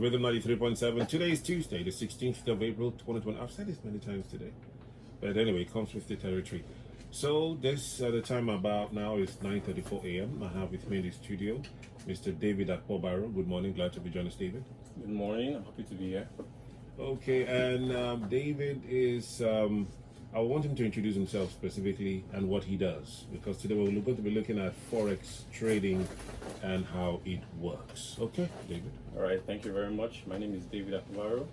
Rhythm 93.7. Today is Tuesday, the 16th of April, 2020. I've said this many times today. But anyway, it comes with the territory. So the time about now is 9:34 a.m. I have with me in the studio Mr. David Akpobaro. Good morning. Glad to be joining us, David. Good morning. I'm happy to be here. Okay, and David is... I want him to introduce himself specifically and what he does, because today we're going to be looking at Forex trading and how it works. Okay, David. All right. Thank you very much. My name is David Akpobaro.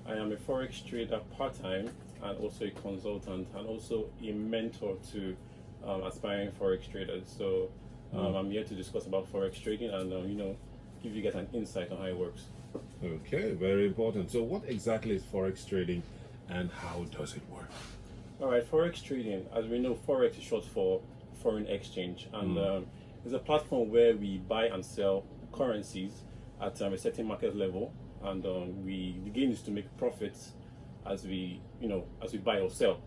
I am a Forex trader part-time and also a consultant and also a mentor to aspiring Forex traders. So I'm here to discuss about Forex trading and, give you guys an insight on how it works. Okay, very important. So what exactly is Forex trading and how does it work? All right, Forex trading, as we know, Forex is short for foreign exchange, and it's a platform where we buy and sell currencies at a certain market level, and the game is to make profits as we buy or sell.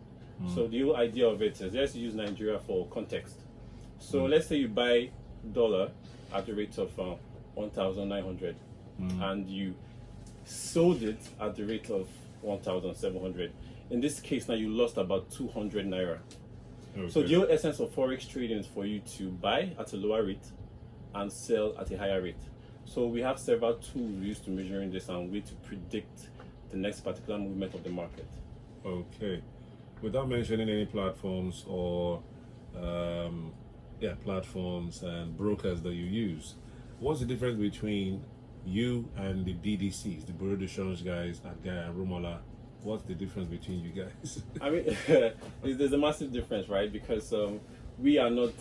So the whole idea of it is, let's use Nigeria for context. So let's say you buy dollar at the rate of 1,900, and you sold it at the rate of 1,700. In this case, now you lost about 200 naira. Okay. So the whole essence of Forex trading is for you to buy at a lower rate and sell at a higher rate. So we have several tools we use to measuring this and way to predict the next particular movement of the market. Okay. Without mentioning any platforms or platforms and brokers that you use, what's the difference between you and the BDCs, the Bureau de Change guys at Guy and Rumola? What's the difference between you guys? I mean, there's a massive difference, right? Because we are not.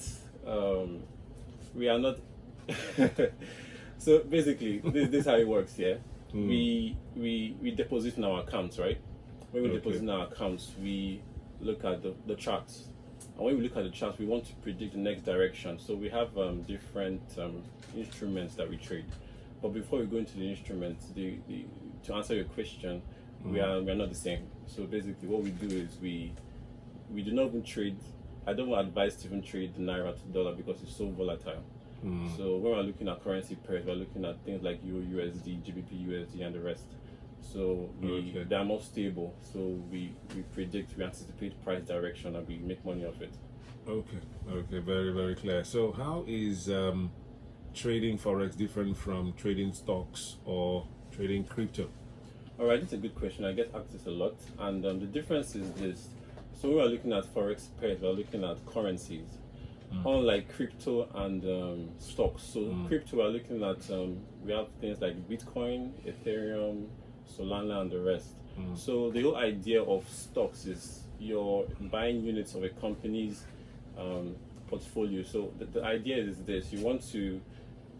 So basically, this is how it works. Yeah, we deposit in our accounts, right? When we deposit in our accounts, we look at the charts, and when we look at the charts, we want to predict the next direction. So we have different instruments that we trade. But before we go into the instruments, to answer your question. We are not the same. So basically what we do is we do not even trade. I don't advise to even trade the naira to dollar because it's so volatile. So when we're looking at currency pairs, we're looking at things like Euro USD, GBP USD and the rest. So they are more stable. So we predict, we anticipate price direction and we make money off it. Okay, very, very clear. So how is trading Forex different from trading stocks or trading crypto? All right, that's a good question. I get asked this a lot, and the difference is this. So when we're looking at Forex pairs, we're looking at currencies, unlike crypto and stocks. So crypto, we're looking at, we have things like Bitcoin, Ethereum, Solana, and the rest. So the whole idea of stocks is you're buying units of a company's portfolio. So the idea is this: you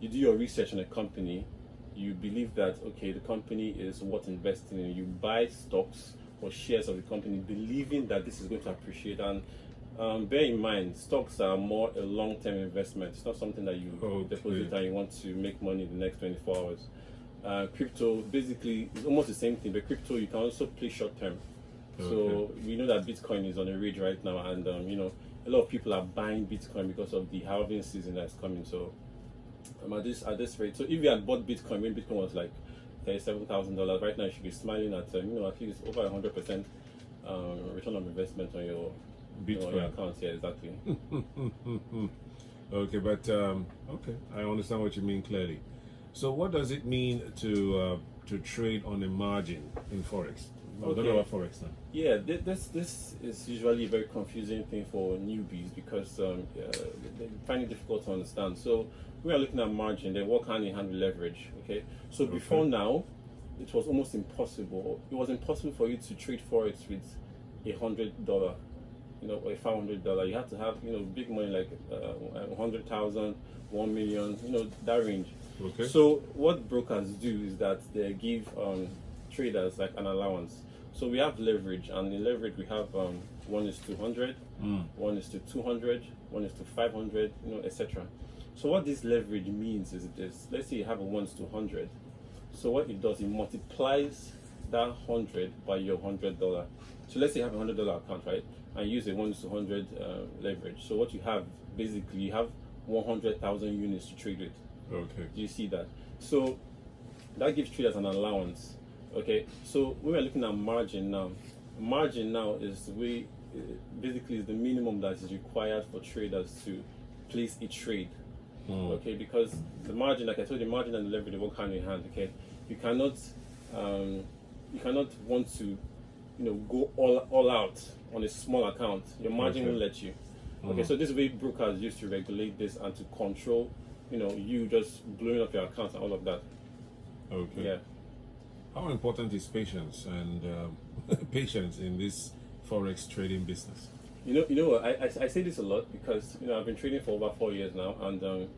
do your research on a company. You believe that, okay, the company is worth investing in. You buy stocks or shares of the company believing that this is going to appreciate. And bear in mind, stocks are more a long-term investment. It's not something that you deposit and you want to make money in the next 24 hours. Crypto, basically, is almost the same thing. But crypto, you can also play short-term. So we know that Bitcoin is on a rage right now. And, a lot of people are buying Bitcoin because of the halving season that's coming. So at this rate, so if you had bought Bitcoin when Bitcoin was like $37,000, right now you should be smiling at at least over 100% return on investment on your Bitcoin on your account. Yeah, exactly. Okay, but I understand what you mean clearly. So what does it mean to trade on a margin in Forex? We'll talk about Forex now. Yeah, this is usually a very confusing thing for newbies because they find it difficult to understand. So we are looking at margin, they work hand in hand with leverage. Okay, so before now, it was almost impossible. It was impossible for you to trade Forex with $100, or $500. You had to have big money like 100,000, 1 million, that range. Okay. So what brokers do is that they give traders like an allowance. So we have leverage, and in leverage we have 1:100, 1:200, 1:500, etc. So what this leverage means is this: let's say you have a 1:100. So what it does, it multiplies that 100 by your $100. So let's say you have a $100 account, right? And you use a 1:100 leverage. So what you have, basically, you have 100,000 units to trade with. Okay. Do you see that? So that gives traders an allowance. Okay, so when we're looking at margin now is basically is the minimum that is required for traders to place a trade. Okay, because the margin, like I told you, margin and the leverage they work hand in hand. Okay, you cannot want to go all out on a small account. Your margin won't let you. Okay, so this way brokers used to regulate this and to control you just blowing up your account and all of that. Okay. Yeah. How important is patience and patience in this forex trading business? You know what? I say this a lot because I've been trading for over 4 years now, and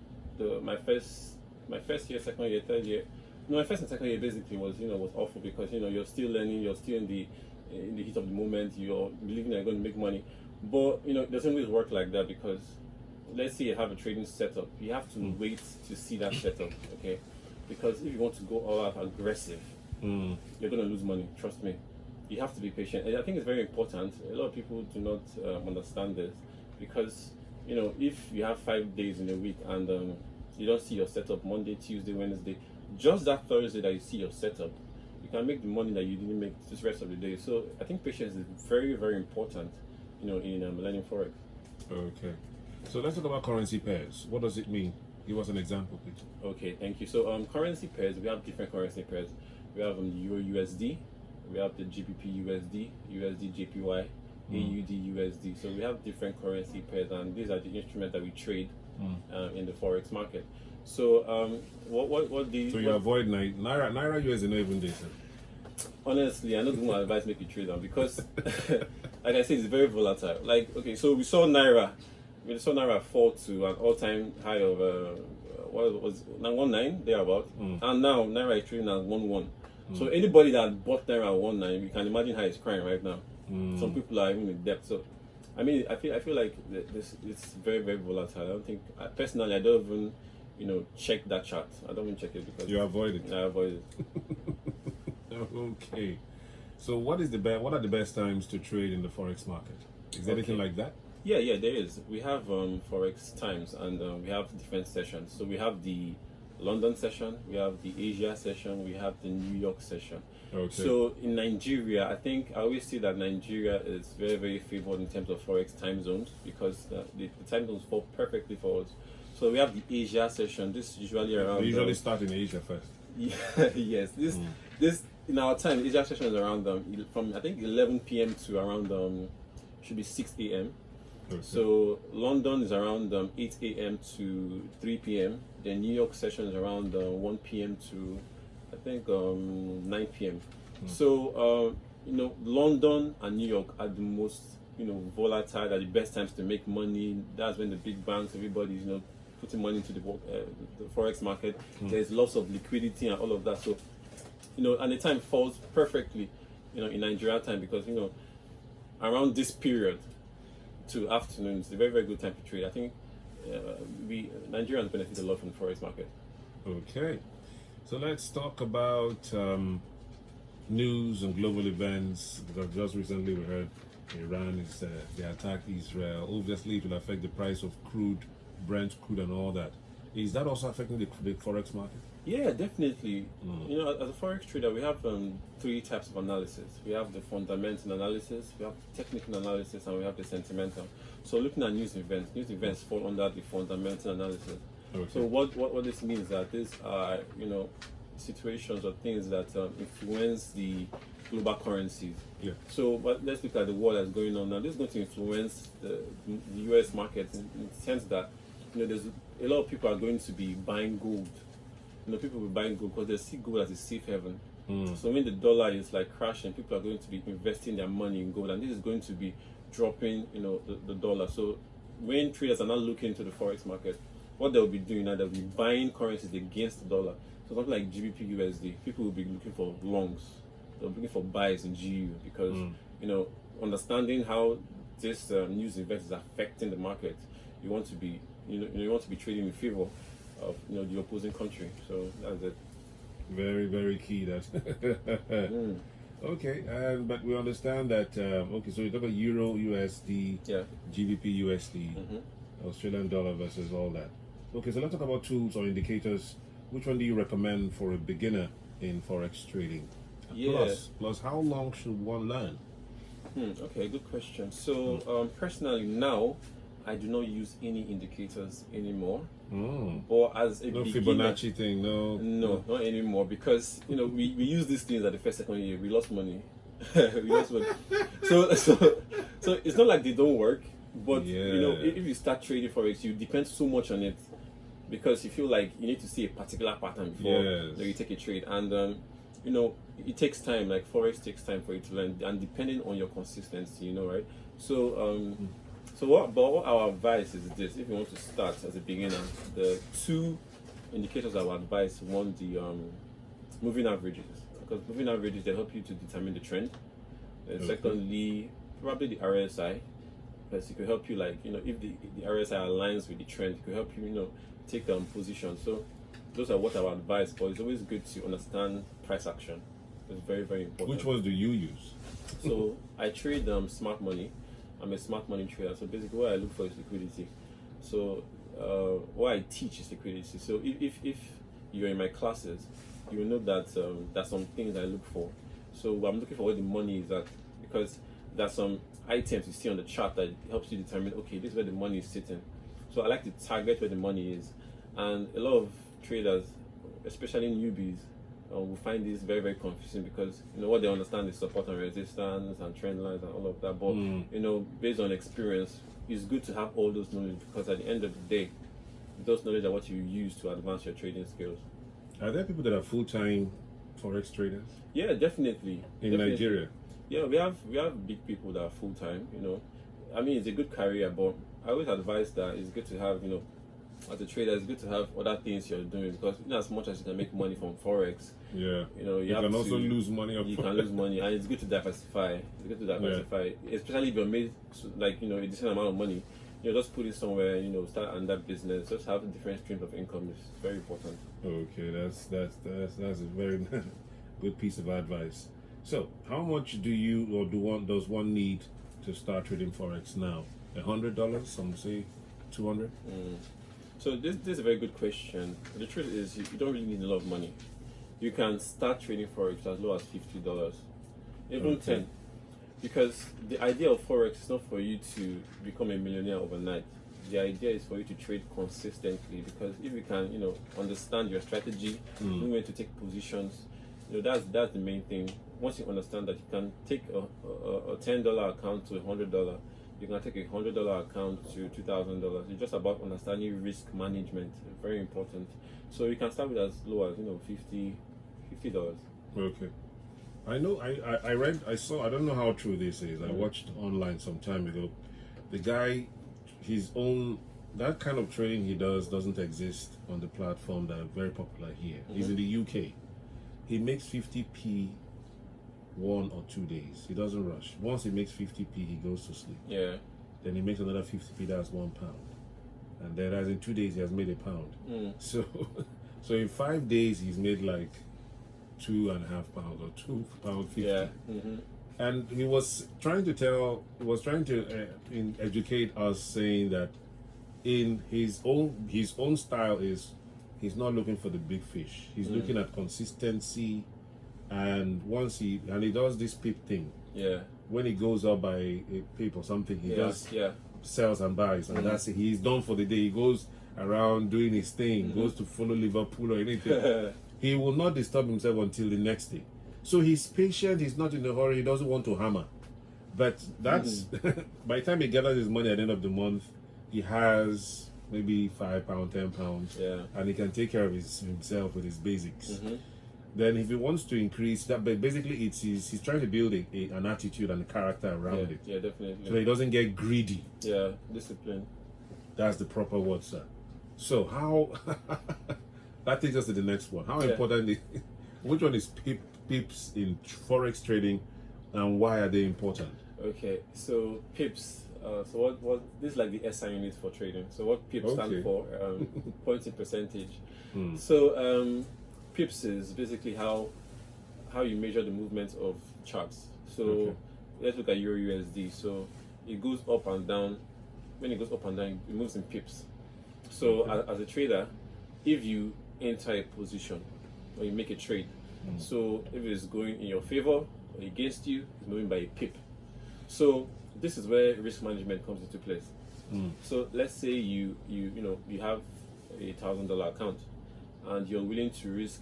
my first year, second year, third year, my first and second year basically was awful because you're still learning, you're still in the heat of the moment, you're believing you're going to make money, but it doesn't always work like that because let's say you have a trading setup, you have to wait to see that setup, okay? Because if you want to go all out aggressive, you're going to lose money. Trust me. You have to be patient, and I think it's very important. A lot of people do not understand this because if you have 5 days in a week and you don't see your setup Monday, Tuesday, Wednesday, just that Thursday that you see your setup, you can make the money that you didn't make this rest of the day. So I think patience is very, very important, in learning forex. Okay, so let's talk about currency pairs. What does it mean? Give us an example, please. Okay, thank you. So currency pairs, we have different currency pairs. We have the Euro USD, we have the GBP USD, USD JPY, AUD USD. So we have different currency pairs, and these are the instruments that we trade in the forex market. So So you avoid Naira USD, not even this. Honestly, I don't want to advise make you trade them because, like I said, it's very volatile. Like, okay, so we saw Naira fall to an all-time high of what was 19 thereabout, and now Naira is trading at 11. So anybody that bought Naira at 19, you can imagine how it's crying right now. Some people are even in debt. So, I mean, I feel like this it's very, very volatile. I don't think personally I don't even check that chart. I don't even check it because you avoid it. I avoid it. Okay. So what are the best times to trade in the forex market? Is there anything like that? Yeah, there is. We have forex times, and we have different sessions. So we have the London session, we have the Asia session, we have the New York session. Okay. So in Nigeria, I think I always say that Nigeria is very, very favored in terms of forex time zones because the time zones fall perfectly for us. So we have the Asia session. This is usually around. We usually start in Asia first. Yeah, yes. This in our time, Asia session is around from I think 11 p.m. to around should be 6 a.m. Okay. So London is around 8 a.m. to 3 p.m. The New York session is around 1 p.m. to I think 9 p.m. So London and New York are the most volatile, are the best times to make money. That's when the big banks, everybody's putting money into the forex market. There's lots of liquidity and all of that. So and the time falls perfectly in Nigeria time because around this period to afternoon is a very, very good time to trade. I think Nigerians benefit a lot from the forex market. Okay, so let's talk about news and global events, because just recently we heard Iran is they attacked Israel. Obviously it will affect the price of crude, Brent crude and all that. Is that also affecting the forex market? Yeah, definitely. As a forex trader, we have 3 types of analysis. We have the fundamental analysis, we have the technical analysis, and we have the sentimental. So looking at news events fall under the fundamental analysis. Okay. So what this means is that these are situations or things that influence the global currencies. Yeah. So let's look at the war that's going on now. This is going to influence the US market in the sense that there's a lot of people are going to be buying gold. People will be buying gold because they see gold as a safe haven. So when the dollar is like crashing, people are going to be investing their money in gold, and this is going to be dropping the dollar. So when traders are not looking into the forex market, what they'll be doing now, they'll be buying currencies against the dollar. So something like GBP USD, people will be looking for longs. They'll be looking for buys in GU because understanding how this news event is affecting the market, you want to be you want to be trading in favor of the opposing country. So that's it. Very, very key. That. Okay, but we understand that. Okay, so you talk about Euro USD, GBP USD, Australian dollar versus all that. Okay, so let's talk about tools or indicators. Which one do you recommend for a beginner in forex trading? Yeah. Plus, how long should one learn? Okay, good question. So, personally, now I do not use any indicators anymore. Or as a No beginner, Fibonacci thing, no. no, not anymore. Because we use these things at the first, second year. We lost money. We lost money. So it's not like they don't work. But if you start trading forex, you depend so much on it because you feel like you need to see a particular pattern before you take a trade, and it takes time. Like forex takes time for you to learn, and depending on your consistency, right? So what our advice is this: if you want to start as a beginner, the two indicators I would advise: one, the moving averages, because moving averages, they help you to determine the trend. Secondly, probably the RSI, because it could help you, like if the RSI aligns with the trend, it could help you take position. So those are what I would advise, but it's always good to understand price action. It's very, very important. Which ones do you use? So I trade smart money. I'm a smart money trader. So basically what I look for is liquidity. So what I teach is liquidity. So if you're in my classes, you will know that there's some things I look for. So I'm looking for where the money is at, because there's some items you see on the chart that helps you determine, okay, this is where the money is sitting. So I like to target where the money is. And a lot of traders, especially newbies, will find this very, very confusing, because what they understand is support and resistance and trend lines and all of that. But based on experience, it's good to have all those knowledge, because at the end of the day, those knowledge are what you use to advance your trading skills. Are there people that are full-time forex traders? Yeah, definitely. In Nigeria? Yeah, we have big people that are full-time. I mean, it's a good career, but I always advise that it's good to have as a trader, it's good to have other things you're doing, because as much as you can make money from forex, you can also lose money. You can lose money, and it's good to diversify. Especially if you're made a decent amount of money. Just put it somewhere. Start under business. Just have different streams of income is very important. Okay, that's a very good piece of advice. So, how much do you does one need to start trading forex now? $100? Some say $200. So this is a very good question. The truth is, you don't really need a lot of money. You can start trading forex as low as $50, even $10, because the idea of forex is not for you to become a millionaire overnight. The idea is for you to trade consistently, because if you can, understand your strategy, know when to take positions, that's the main thing. Once you understand that you can take a $10 account to $100. You can take a $100 account to $2,000. It's just about understanding risk management. Very important. So you can start with as low as $50. Okay. I know. I saw. I don't know how true this is. I watched online some time ago. The guy, that kind of trading he does doesn't exist on the platform that are very popular here. He's in the UK. He makes 50p 1 or 2 days. He doesn't rush. Once he makes 50p, he goes to sleep. Yeah. Then he makes another 50p. That's £1, and then as in 2 days he has made £1. So in 5 days he's made like £2.5 or £2.50. Yeah. And he was trying to educate us, saying that in his own style is he's not looking for the big fish. He's looking at consistency. And he does this pip thing. Yeah. When he goes up by a pip or something, he just sells and buys, and that's it. He's done for the day. He goes around doing his thing, goes to follow Liverpool or anything. He will not disturb himself until the next day. So he's patient. He's not in a hurry. He doesn't want to hammer. But that's by the time he gathers his money at the end of the month, he has maybe £5, £10, and he can take care of himself with his basics. Then if he wants to increase that, but basically he's trying to build an attitude and a character around it. Yeah, definitely. So he doesn't get greedy. Yeah, discipline. That's the proper word, sir. So how that takes us to the next one. How important which one is pips in forex trading, and why are they important? Okay, so pips. So what this is like the SI unit for trading. So what pips stand for? Points in percentage. So pips is basically how you measure the movement of charts. So let's look at Euro USD. So it goes up and down. When it goes up and down, it moves in pips. So as a trader, if you enter a position or you make a trade, So if it's going in your favor or against you, it's moving by a pip. So this is where risk management comes into place. So let's say you have $1,000 account and you're willing to risk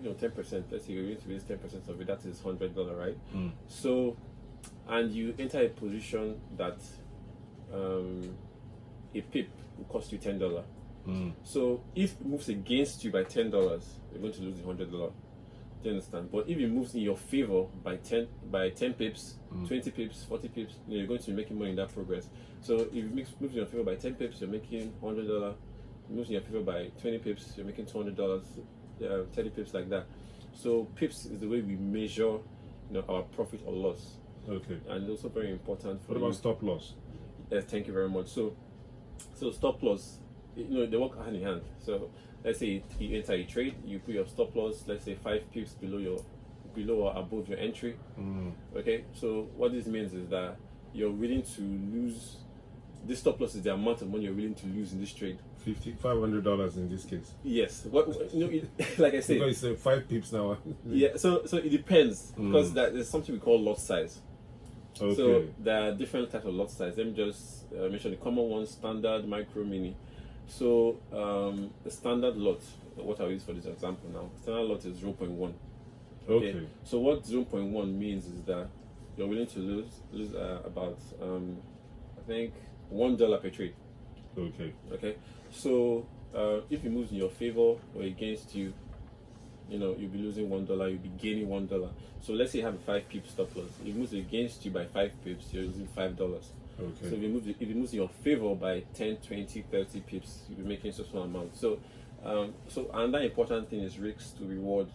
10%. Let's say you're willing to risk 10% of it. That is $100, right? So, and you enter a position that a pip will cost you $10. So if it moves against you by $10, you're going to lose the $100. Do you understand? But if it moves in your favor by 10 pips, 20 pips, 40 pips, you're going to be making money in that progress. So if it moves in your favor by 10 pips, you're making $100. If it moves in your favor by 20 pips, you're making $200. 30 pips, like that. So pips is the way we measure our profit or loss. Okay. And also very important for What about stop loss? Yes, thank you very much. So stop loss, they work hand in hand. So let's say you enter a trade, you put your stop loss, let's say 5 pips below or above your entry. Okay, so what this means is that you're willing to lose. This stop loss is the amount of money you're willing to lose in this trade. $500 in this case. Yes. Like I said, because it's 5 pips now. Yeah. So it depends, because there's something we call lot size. Okay. So there are different types of lot size. Let me just mention the common ones: standard, micro, mini. So the standard lot, what I'll use for this example now, standard lot is 0.1. Okay. So what 0.1 means is that you're willing to lose about I think $1 per trade. Okay. Okay. So if it moves in your favor or against you, you'll be losing $1, you'll be gaining $1. So let's say you have a 5 pip stop loss. If it moves against you by 5 pips, you're losing $5. Okay. So if it moves in your favor by 10, 20, 30 pips, you'll be making such an amount. So another important thing is risk to reward,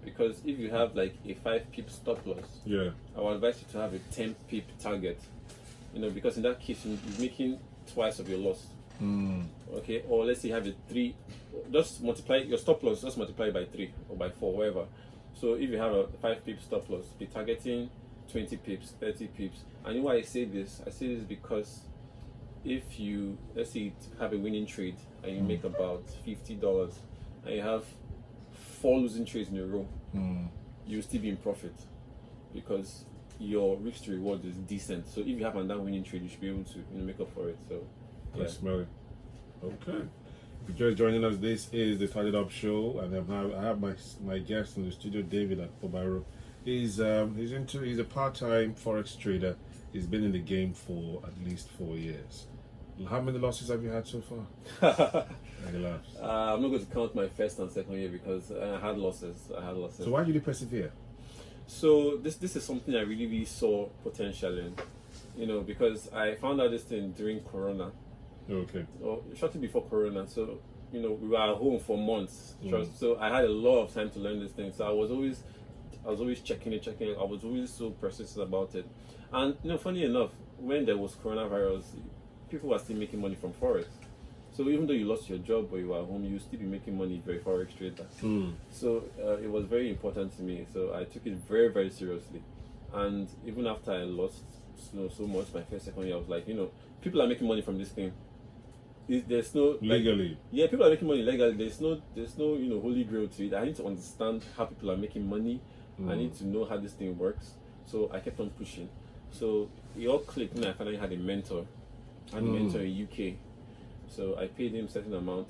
because if you have like a 5 pip stop loss, I would advise you to have a 10 pip target. Because in that case you're making twice of your loss. Okay, or let's say you have a 3, just multiply your stop loss, just multiply by 3 or by 4, whatever. So if you have a 5 pip stop loss, be targeting 20 pips, 30 pips. And you know why I say this? I say this because if you, let's say you have a winning trade and you make about $50 and you have 4 losing trades in a row, you'll still be in profit because your risk to reward is decent. So if you have another winning trade, you should be able to make up for it. So yeah. That's smelly. Okay. If you're just joining us, this is the STARTITUP show, and I have my guest in the studio, David at Obaro. He's a part-time Forex trader. He's been in the game for at least 4 years. How many losses have you had so far? Any laughs? I'm not going to count my first and second year because I had losses. So why did you persevere? So this is something I really saw potential in, because I found out this thing during Corona. Okay. Or shortly before Corona. So we were at home for months. So I had a lot of time to learn this thing. So I was always checking it. I was always so persistent about it. And funny enough, when there was coronavirus, people were still making money from Forex. So even though you lost your job or you were at home, you still be making money if you're a Forex trader. So it was very important to me. So I took it very, very seriously. And even after I lost so much, my first, second year, I was like, people are making money from this thing. There's no legally. Yeah, people are making money legally. There's no holy grail to it. I need to understand how people are making money. I need to know how this thing works. So I kept on pushing. So it all clicked when I finally had a mentor. I had a mentor in UK. So I paid him a certain amount.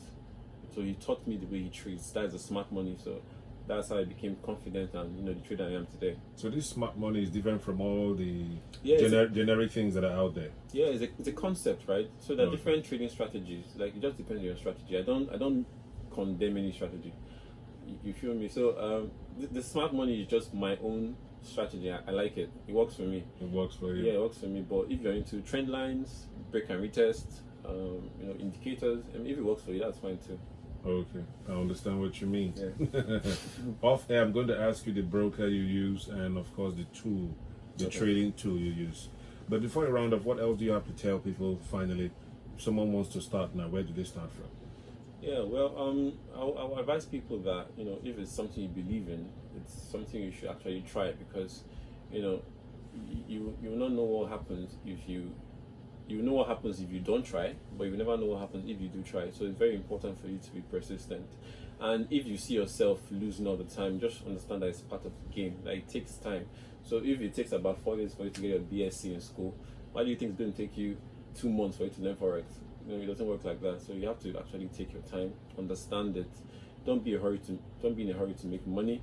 So he taught me the way he trades. That is the smart money. So that's how I became confident and the trader I am today. So this smart money is different from all the generic things that are out there. Yeah, it's a concept, right? So there are different trading strategies. Like it just depends on your strategy. I don't condemn any strategy. You feel me? So the smart money is just my own strategy. I like it. It works for me. It works for you. Yeah, it works for me. But if you're into trend lines, break and retest, indicators, if it works for you, that's fine too. Okay, I understand what you mean. Yeah. Off air, I'm going to ask you the broker you use and, of course, the trading tool you use. But before you round up, what else do you have to tell people finally? If someone wants to start now, where do they start from? Yeah, well, I'll advise people that, if it's something you believe in, it's something you should actually try, because, you will not know what happens if you you know what happens if you don't try, but you never know what happens if you do try. So it's very important for you to be persistent. And if you see yourself losing all the time, just understand that it's part of the game. That it takes time. So if it takes about 4 years for you to get your BSc in school, why do you think it's going to take you 2 months for you to learn Forex? It doesn't work like that. So you have to actually take your time, understand it. Don't be in a hurry to make money,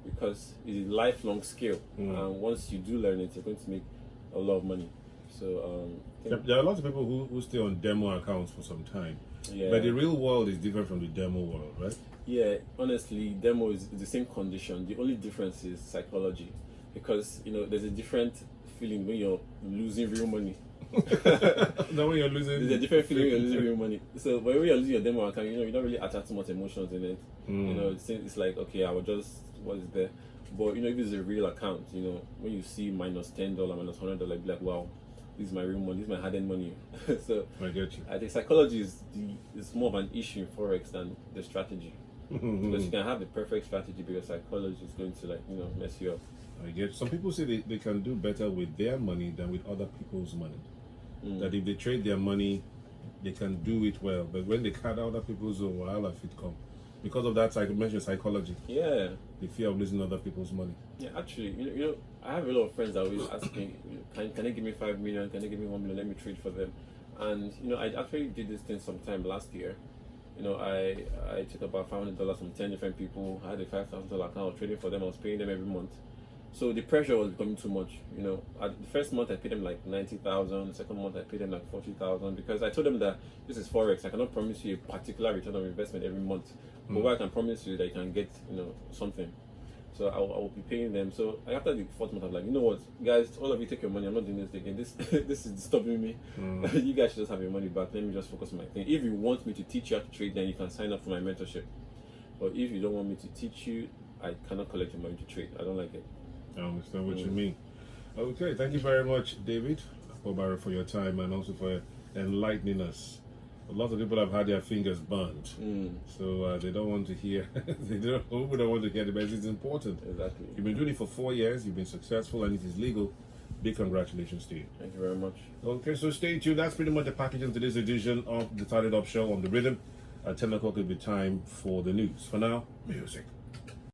because it's a lifelong skill. And once you do learn it, you're going to make a lot of money. So there are lots of people who stay on demo accounts for some time. yeah. But the real world is different from the demo world, right? Yeah, honestly, demo is the same condition. The only difference is psychology, because there's a different feeling when you're losing real money. Then when you're losing, there's a different feeling when you're losing real money. So when you're losing your demo account, you don't really attach too much emotions in it. It's like, okay, I will just, what is there? But if it's a real account, when you see -$10, -$100, be like, wow, this is my real money, this is my hard-earned money. So I get you. I think psychology is more of an issue in Forex than the strategy. Because you can have the perfect strategy, but your psychology is going to mess you up. I get. Some people say they can do better with their money than with other people's money. That if they trade their money, they can do it well. But when they cut other people's own, while if it come, because of that, I mentioned psychology. Yeah. The fear of losing other people's money. Yeah, actually, I have a lot of friends that always ask me, can they give me 5 million? Can they give me 1 million? Let me trade for them. And I actually did this thing sometime last year. I took about $500 from 10 different people. I had a $5,000 account trading for them. I was paying them every month. So the pressure was becoming too much. The first month I paid them like 90,000. The second month I paid them like 40,000, because I told them that this is Forex. I cannot promise you a particular return on investment every month, but what I can promise you is that you can get something. So I will be paying them. So after the fourth month, I'm like, you know what, guys, all of you take your money. I'm not doing this again. This is disturbing me. You guys should just have your money back. Let me just focus on my thing. If you want me to teach you how to trade, then you can sign up for my mentorship. But if you don't want me to teach you, I cannot collect your money to trade. I don't like it. I understand what you mean. Okay, thank you very much, David Obara, for your time and also for enlightening us. A lot of people have had their fingers burned, so they don't want to hear. They don't want to get it, but it's important. Exactly. You've been doing it for 4 years. You've been successful, and it is legal. Big congratulations to you. Thank you very much. Okay, so stay tuned. That's pretty much the package in today's edition of the STARTITUP show on the Rhythm. At 10 o'clock, it'll be time for the news. For now, music.